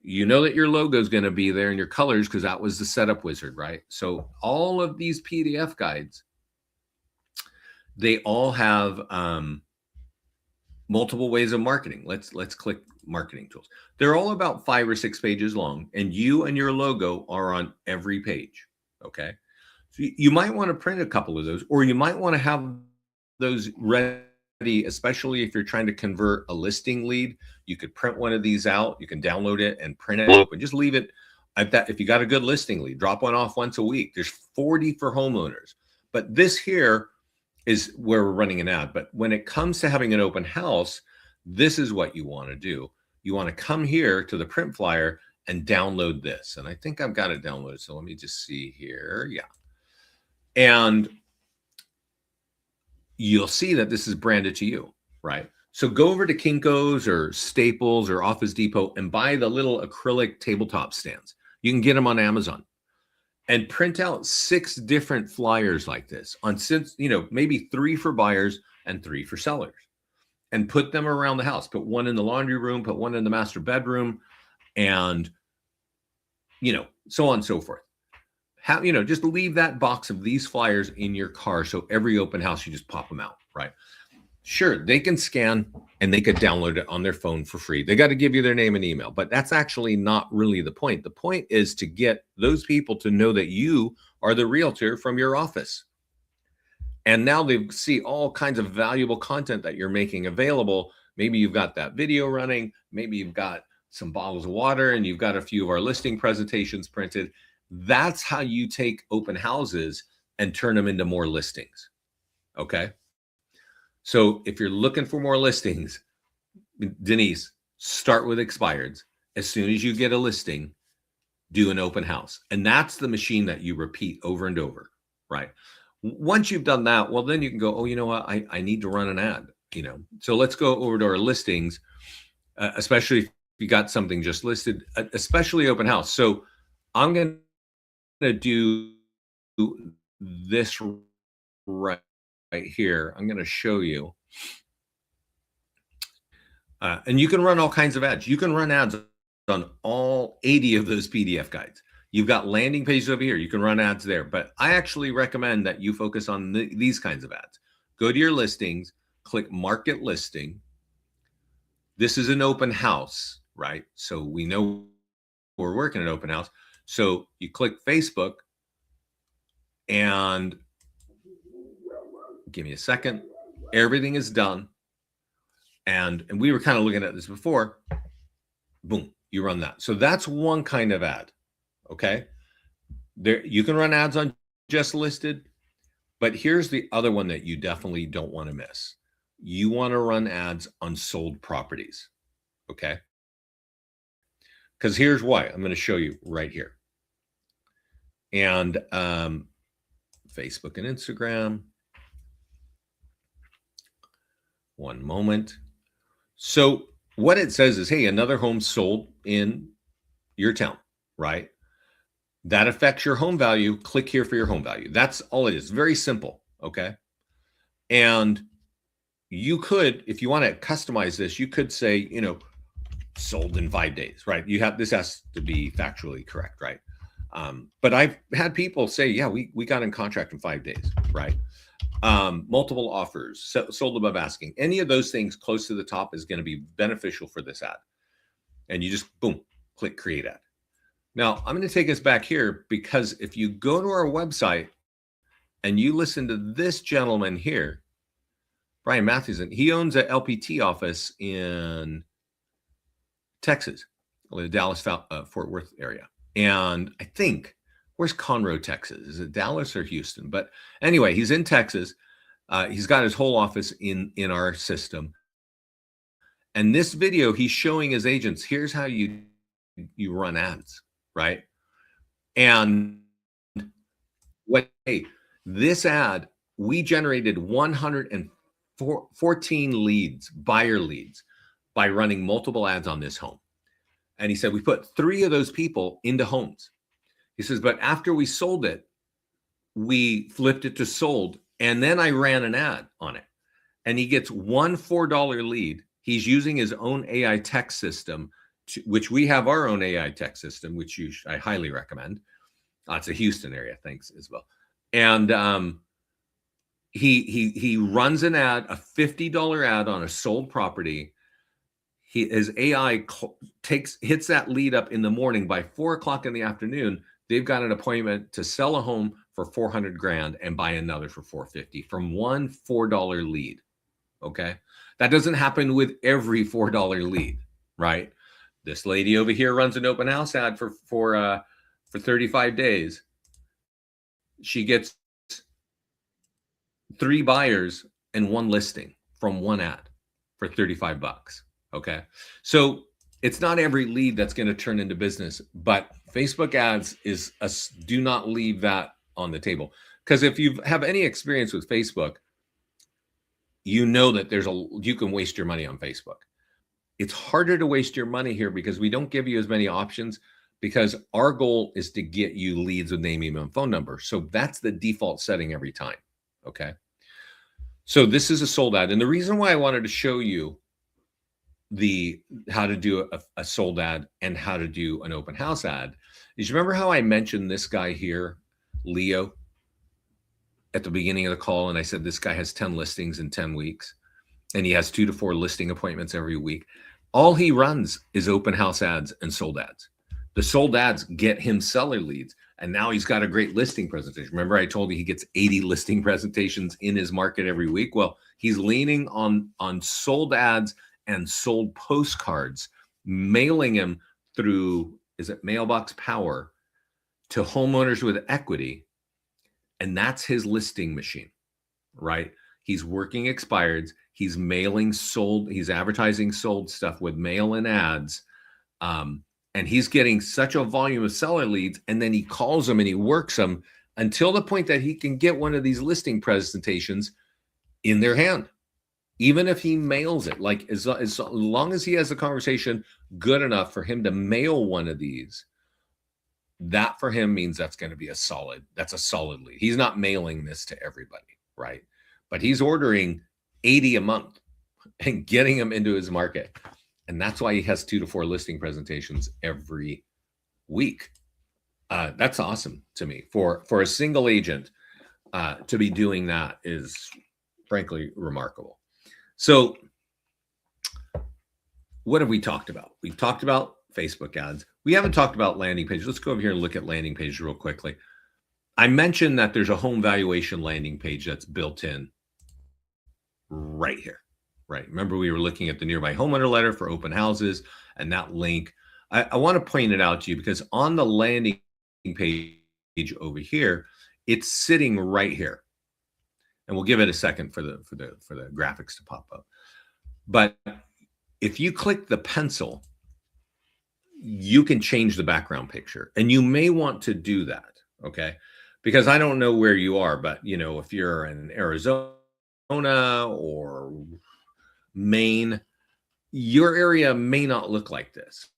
You know that your logo is going to be there and your colors because that was the setup wizard, right? So all of these PDF guides, they all have multiple ways of marketing. Let's click marketing tools. They're all about 5 or 6 pages long, and you and your logo are on every page. Okay. So you might want to print a couple of those, or you might want to have those ready, especially if you're trying to convert a listing lead. You could print one of these out. You can download it and print it up and just leave it at that. If you got a good listing lead, drop one off once a week. There's 40 for homeowners. But this here is where we're running an ad. But when it comes to having an open house, this is what you want to do. You want to come here to the print flyer and download this. And I think I've got it downloaded. So let me just see here. Yeah. And you'll see that this is branded to you, right? So go over to Kinko's or Staples or Office Depot and buy the little acrylic tabletop stands. You can get them on Amazon. And print out 6 different flyers like this on, maybe 3 for buyers and 3 for sellers, and put them around the house. Put one in the laundry room, put one in the master bedroom, and, so on and so forth. Just leave that box of these flyers in your car. So every open house, you just pop them out, right? Sure, they can scan and they could download it on their phone for free. They got to give you their name and email, but that's actually not really the point. The point is to get those people to know that you are the realtor from your office. And now they see all kinds of valuable content that you're making available. Maybe you've got that video running. Maybe you've got some bottles of water and you've got a few of our listing presentations printed. That's how you take open houses and turn them into more listings. Okay. So if you're looking for more listings, Denise, start with expireds. As soon as you get a listing, do an open house. And that's the machine that you repeat over and over, right? Once you've done that, well, then you can go, oh, you know what? I need to run an ad, So let's go over to our listings, especially if you got something just listed, especially open house. So I'm going to do this right here. I'm going to show you. And you can run all kinds of ads. You can run ads on all 80 of those PDF guides. You've got landing pages over here. You can run ads there. But I actually recommend that you focus on these kinds of ads. Go to your listings, click market listing. This is an open house, right? So we know we're working at open house. So you click Facebook and give me a second. Everything is done. And we were kind of looking at this before. Boom, you run that. So that's one kind of ad. Okay. There, you can run ads on just listed, but here's the other one that you definitely don't want to miss. You want to run ads on sold properties. Okay. Because here's why. I'm going to show you right here. And Facebook and Instagram. One moment. So what it says is, hey, another home sold in your town, right? That affects your home value. Click here for your home value. That's all it is. Very simple. Okay. And you could, if you want to customize this, you could say, sold in 5 days, right? This has to be factually correct, right? But I've had people say, yeah, we got in contract in 5 days, right? Multiple offers, sold above asking. Any of those things close to the top is going to be beneficial for this ad. And you just, boom, click create ad. Now, I'm going to take us back here because if you go to our website and you listen to this gentleman here, Brian Matthewson, he owns an LPT office in Texas, the Dallas, Fort Worth area. And I think, where's Conroe, Texas? Is it Dallas or Houston? But anyway, he's in Texas. He's got his whole office in our system. And this video, he's showing his agents, here's how you run ads, right? And this ad, we generated 114 leads, buyer leads, by running multiple ads on this home. And he said, we put 3 of those people into homes. He says, but after we sold it, we flipped it to sold. And then I ran an ad on it. And he gets one $4 lead. He's using his own AI tech system, which we have our own AI tech system, which I highly recommend. It's a Houston area, thanks, Isabel. And he runs an ad, a $50 ad on a sold property. His AI hits that lead up in the morning. By 4 o'clock in the afternoon, they've got an appointment to sell a home for $400,000 and buy another for $450 from one $4 lead. Okay, that doesn't happen with every $4 lead, right? This lady over here runs an open house ad for 35 days. She gets 3 buyers and 1 listing from one ad for $35. Okay. So it's not every lead that's going to turn into business, but Facebook ads do not leave that on the table. Because if you have any experience with Facebook, you know that you can waste your money on Facebook. It's harder to waste your money here because we don't give you as many options, because our goal is to get you leads with name, email, and phone number. So that's the default setting every time. Okay. So this is a sold ad. And the reason why I wanted to show you how to do a sold ad and how to do an open house ad is, you remember how I mentioned this guy here, Leo, at the beginning of the call, and I said this guy has 10 listings in 10 weeks and he has 2 to 4 listing appointments every week. All he runs is open house ads and sold ads. The sold ads get him seller leads, and now he's got a great listing presentation. Remember I told you he gets 80 listing presentations in his market every week? Well, he's leaning on sold ads and sold postcards, mailing them through, Mailbox Power, to homeowners with equity. And that's his listing machine, right? He's working expireds. He's mailing sold. He's advertising sold stuff with mail and ads. And he's getting such a volume of seller leads. And then he calls them and he works them until the point that he can get one of these listing presentations in their hand. Even if he mails it, like as long as he has a conversation good enough for him to mail one of these, that for him means that's going to be a solid lead. He's not mailing this to everybody, right? But he's ordering 80 a month and getting them into his market. And that's why he has 2 to 4 listing presentations every week. That's awesome to me. For a single agent to be doing that is frankly remarkable. So what have we talked about? We've talked about Facebook ads. We haven't talked about landing pages. Let's go over here and look at landing pages real quickly. I mentioned that there's a home valuation landing page that's built in right here, right? Remember, we were looking at the nearby homeowner letter for open houses and that link. I want to point it out to you because on the landing page over here, it's sitting right here. And we'll give it a second for the graphics to pop up. But if you click the pencil, you can change the background picture, and you may want to do that, okay? Because I don't know where you are, but if you're in Arizona or Maine, your area may not look like this,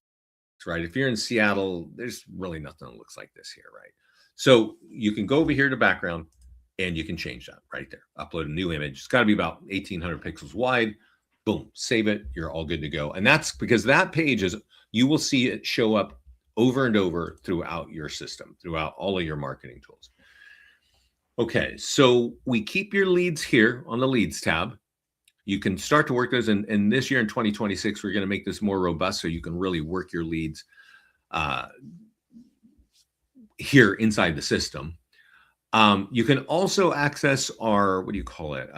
right? If you're in Seattle, there's really nothing that looks like this here, right? So you can go over here to background and you can change that right there. Upload a new image. It's got to be about 1,800 pixels wide. Boom, save it. You're all good to go. And that's because that page is, you will see it show up over and over throughout your system, throughout all of your marketing tools. Okay, so we keep your leads here on the leads tab. You can start to work those. And this year in 2026, we're going to make this more robust so you can really work your leads here inside the system. You can also access our, what do you call it?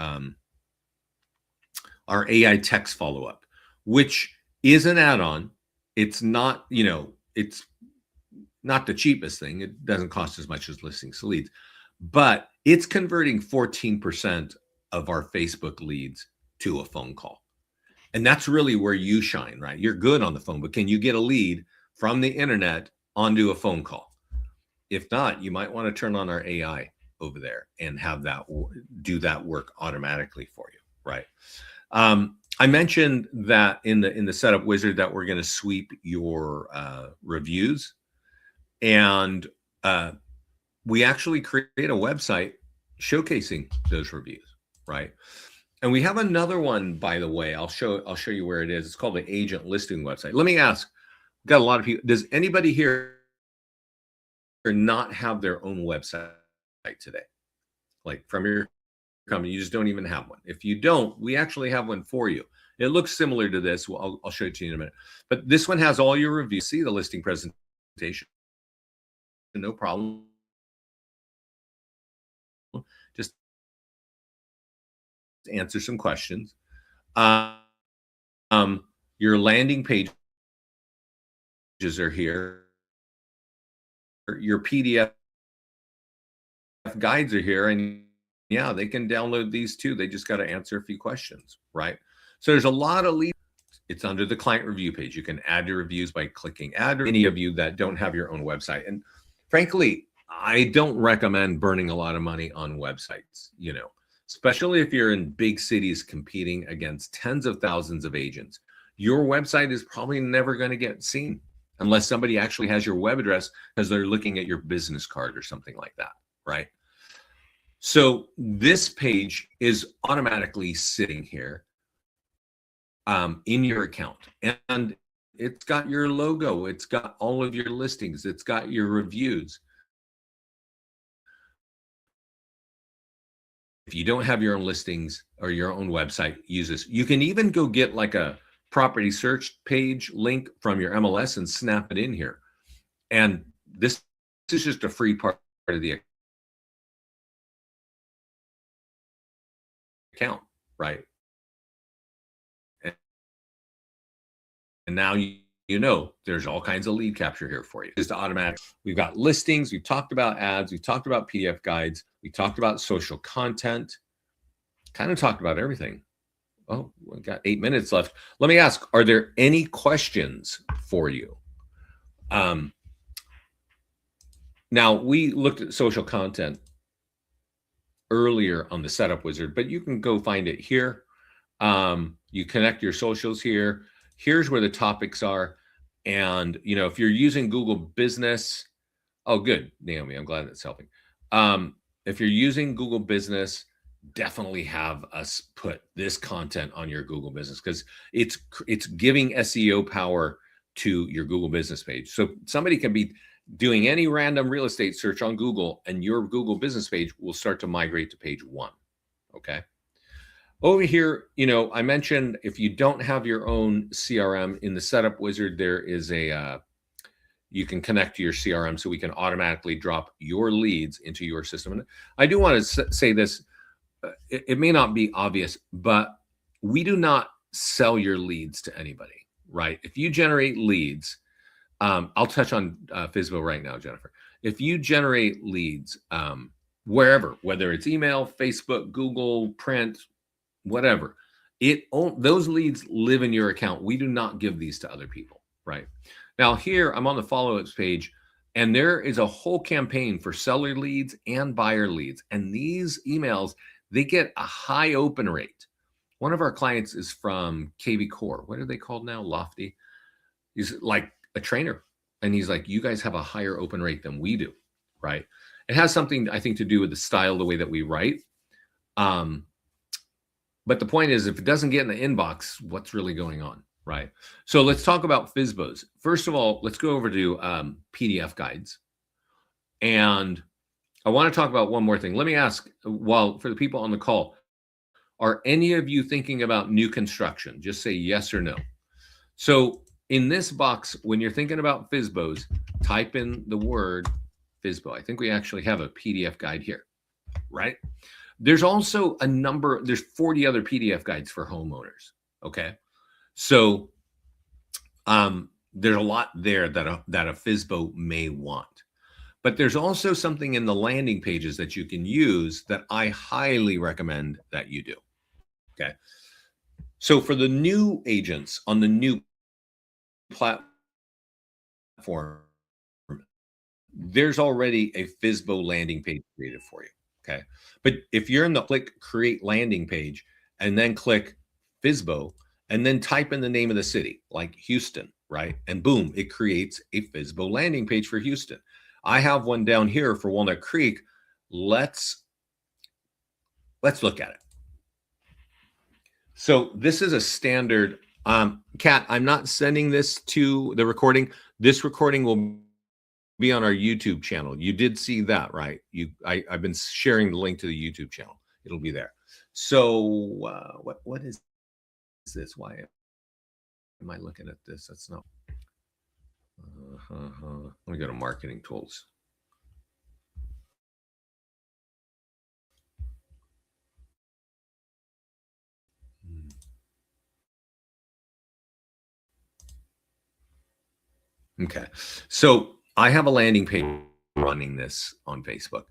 Our AI text follow-up, which is an add-on. It's not, it's not the cheapest thing. It doesn't cost as much as listings to leads, but it's converting 14% of our Facebook leads to a phone call. And that's really where you shine, right? You're good on the phone, but can you get a lead from the internet onto a phone call? If not, you might want to turn on our AI over there and have that do that work automatically for you, right? I mentioned that in the setup wizard that we're going to sweep your reviews, and we actually create a website showcasing those reviews, right? And we have another one, by the way. I'll show you where it is. It's called the agent listing website. Let me ask, we've got a lot of people. Does anybody here not have their own website today? Like from your company, you just don't even have one. If you don't, we actually have one for you. It looks similar to this. Well, I'll show it to you in a minute. But this one has all your reviews. See the listing presentation. No problem. Just answer some questions. Your landing pages are here. Your PDF guides are here, and yeah, they can download these too. They just got to answer a few questions, right? So there's a lot of leads. It's under the client review page. You can add your reviews by clicking add, or any of you that don't have your own website. And frankly, I don't recommend burning a lot of money on websites, especially if you're in big cities competing against tens of thousands of agents. Your website is probably never going to get seen unless somebody actually has your web address because they're looking at your business card or something like that, right? So this page is automatically sitting here in your account, and it's got your logo. It's got all of your listings. It's got your reviews. If you don't have your own listings or your own website, use this. You can even go get like a property search page link from your MLS and snap it in here. And this is just a free part of the account, right? And now there's all kinds of lead capture here for you. Just automatic. We've got listings. We've talked about ads. We've talked about PDF guides. We talked about social content. Kind of talked about everything. Oh, we got 8 minutes left. Let me ask, are there any questions for you? Now, we looked at social content earlier on the setup wizard, but you can go find it here. You connect your socials here. Here's where the topics are. And, if you're using Google Business, oh, good, Naomi, I'm glad that's helping. If you're using Google Business, definitely have us put this content on your Google business, because it's giving SEO power to your Google business page. So somebody can be doing any random real estate search on Google, and your Google business page will start to migrate to page one. Okay. Over here, I mentioned if you don't have your own CRM, in the setup wizard, there is you can connect to your CRM so we can automatically drop your leads into your system. And I do want to say this, it may not be obvious, but we do not sell your leads to anybody, right? If you generate leads, I'll touch on FSBO right now, Jennifer. If you generate leads wherever, whether it's email, Facebook, Google, print, whatever, those leads live in your account. We do not give these to other people, right? Now here, I'm on the follow-ups page, and there is a whole campaign for seller leads and buyer leads. And these emails, they get a high open rate. One of our clients is from KV Core. What are they called now? Lofty. He's like a trainer. And he's like, you guys have a higher open rate than we do, right? It has something, I think, to do with the style, the way that we write. But the point is, if it doesn't get in the inbox, what's really going on, right? So let's talk about FSBOs. First of all, let's go over to PDF guides. And I want to talk about one more thing. Let me ask, for the people on the call, are any of you thinking about new construction? Just say yes or no. So in this box, when you're thinking about FSBOs, type in the word FSBO. I think we actually have a PDF guide here, right? There's also there's 40 other PDF guides for homeowners, okay? So there's a lot there that a FSBO may want. But there's also something in the landing pages that you can use that I highly recommend that you do, okay? So for the new agents on the new platform, there's already a FSBO landing page created for you, okay? But if you're in the click create landing page and then click FSBO and then type in the name of the city, like Houston, right? And boom, it creates a FSBO landing page for Houston. I have one down here for Walnut Creek. Let's look at it. So this is a standard. Kat, I'm not sending this to the recording. This recording will be on our YouTube channel. You did see that, right? I've been sharing the link to the YouTube channel. It'll be there. So what is this? Why am I looking at this? That's not. Let me go to marketing tools. Okay, so I have a landing page running this on Facebook.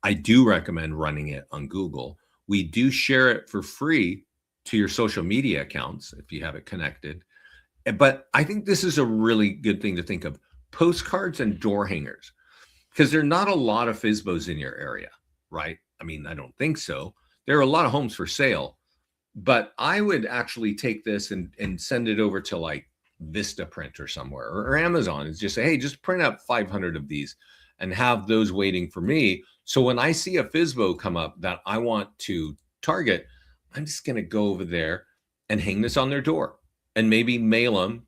I do recommend running it on Google. We do share it for free to your social media accounts if you have it connected. But I think this is a really good thing to think of: postcards and door hangers, because there are not a lot of FSBOs in your area, right? I mean, I don't think so. There are a lot of homes for sale, but I would actually take this and send it over to like Vistaprint or somewhere, or Amazon, and just say, hey, just print out 500 of these and have those waiting for me. So when I see a FSBO come up that I want to target, I'm just going to go over there and hang this on their door and maybe mail them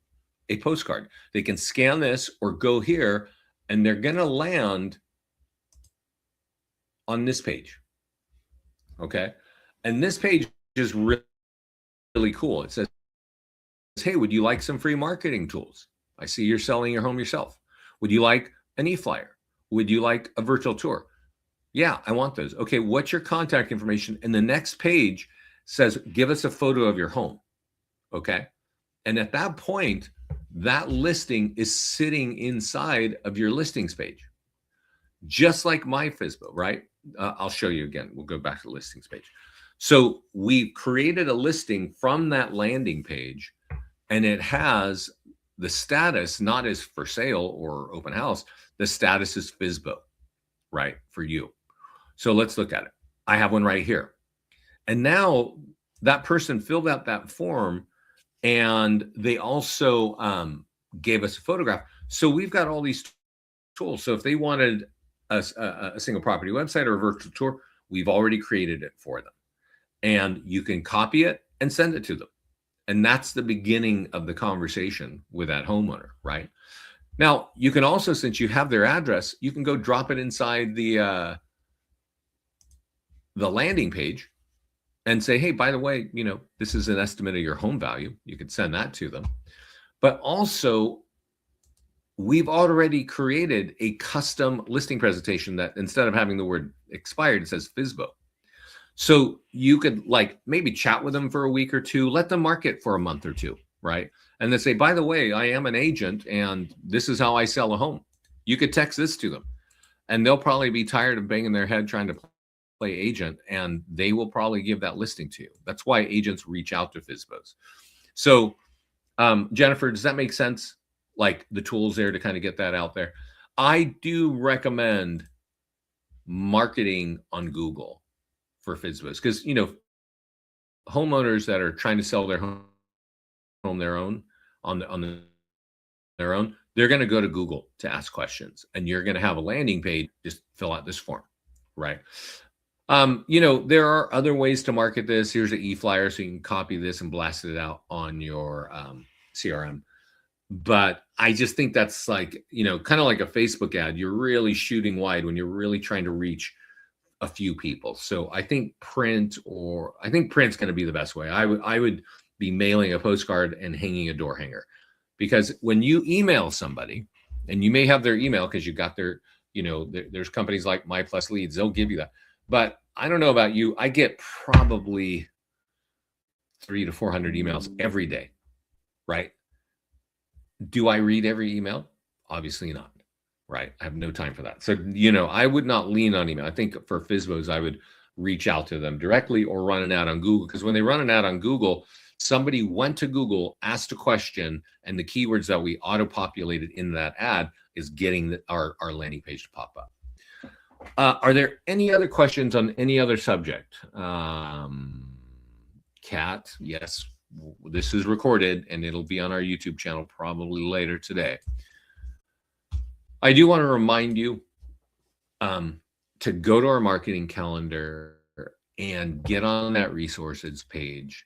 a postcard. They can scan this or go here, and they're going to land on this page. Okay. And this page is really, really cool. It says, hey, would you like some free marketing tools? I see you're selling your home yourself. Would you like an e-flyer? Would you like a virtual tour? Yeah, I want those. Okay, what's your contact information? And the next page says, give us a photo of your home. Okay. And at that point, that listing is sitting inside of your listings page, just like my FSBO, right? I'll show you again. We'll go back to the listings page. So we created a listing from that landing page, and it has the status not as for sale or open house. The status is FSBO, right, for you. So let's look at it. I have one right here. And now that person filled out that form, and they also gave us a photograph. So we've got all these tools. So if they wanted a single property website or a virtual tour, we've already created it for them. and you can copy it and send it to them. And that's the beginning of the conversation with that homeowner, right? Now, you can also, since you have their address, you can go drop it inside the landing page and say, hey, by the way, this is an estimate of your home value. You could send that to them. But also, we've already created a custom listing presentation that instead of having the word expired, it says FSBO. So you could maybe chat with them for a week or two, let them market for a month or two, right? And then say, by the way, I am an agent and this is how I sell a home. You could text this to them and they'll probably be tired of banging their head trying to play agent, and they will probably give that listing to you. That's why agents reach out to FSBOs. So Jennifer, does that make sense? Like the tools there to kind of get that out there. I do recommend marketing on Google for FSBOs because, homeowners that are trying to sell their home their own their own, they're going to go to Google to ask questions, and you're going to have a landing page. Just fill out this form, right? There are other ways to market this. Here's an e-flyer, so you can copy this and blast it out on your CRM. But I just think that's kind of like a Facebook ad. You're really shooting wide when you're really trying to reach a few people. So I think print's going to be the best way. I would be mailing a postcard and hanging a door hanger, because when you email somebody, and you may have their email because you got their, there's companies like My Plus Leads, they'll give you that. But I don't know about you. I get probably 300 to 400 emails every day, right? Do I read every email? Obviously not, right? I have no time for that. So, I would not lean on email. I think for FSBOs, I would reach out to them directly or run an ad on Google, because when they run an ad on Google, somebody went to Google, asked a question, and the keywords that we auto-populated in that ad is getting our landing page to pop up. Are there any other questions on any other subject? Kat, yes. This is recorded and it'll be on our YouTube channel probably later today. I do want to remind you to go to our marketing calendar and get on that resources page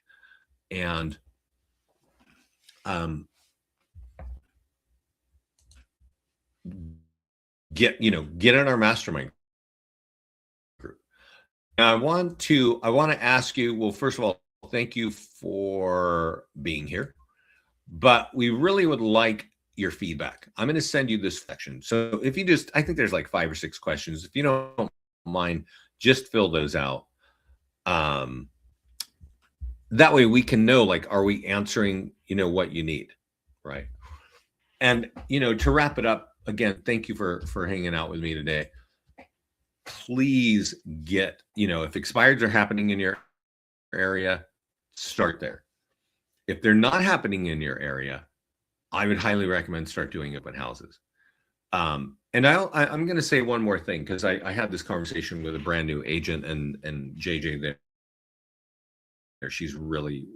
and get in our mastermind group. Now I want to ask you, well, first of all, thank you for being here, but we really would like your feedback. I'm going to send you this section. So if you I think there's like 5 or 6 questions. If you don't mind, just fill those out. That way we can know, are we answering, what you need, right? And, to wrap it up, again, thank you for hanging out with me today. Please get, if expireds are happening in your area, start there. If they're not happening in your area, I would highly recommend start doing open houses. And I'm going to say one more thing, because I had this conversation with a brand new agent and JJ there. She's really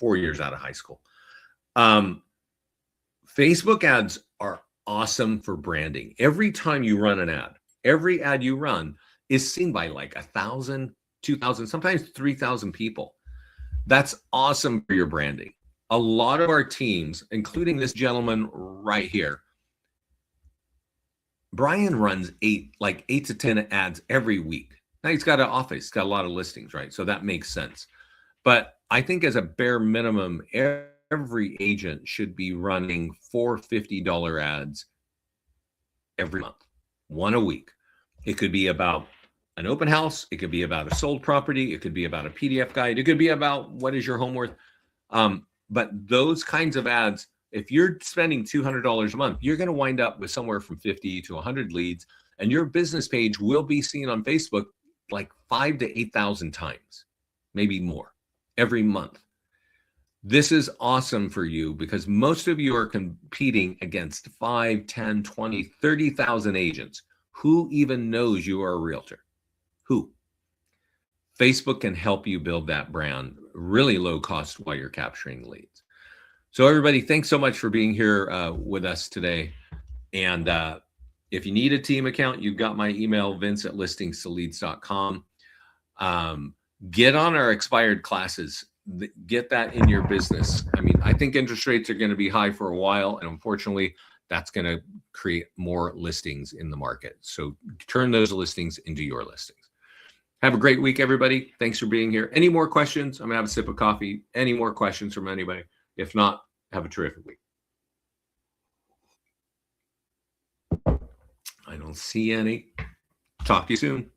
4 years out of high school. Facebook ads are awesome for branding. Every time you run an ad, every ad you run is seen by 1,000, 2,000, sometimes 3,000 people. That's awesome for your branding. A lot of our teams, including this gentleman right here, Brian runs 8 to 10 ads every week. Now he's got an office, he's got a lot of listings, right? So that makes sense. But I think as a bare minimum, every agent should be running 4 $50 ads every month, 1 a week. It could be about an open house. It could be about a sold property. It could be about a PDF guide. It could be about what is your home worth. But those kinds of ads, if you're spending $200 a month, you're going to wind up with somewhere from 50 to 100 leads, and your business page will be seen on Facebook 5,000 to 8,000 times, maybe more, every month. This is awesome for you because most of you are competing against 5, 10, 20, 30,000 agents. Who even knows you are a realtor? Who? Facebook can help you build that brand really low cost while you're capturing leads. So everybody, thanks so much for being here with us today. And if you need a team account, you've got my email, vince@listingstoleads.com. Get on our expired classes. Get that in your business. I mean, I think interest rates are going to be high for a while, and unfortunately, that's going to create more listings in the market. So turn those listings into your listings. Have a great week, everybody. Thanks for being here. Any more questions? I'm going to have a sip of coffee. Any more questions from anybody? If not, have a terrific week. I don't see any. Talk to you soon.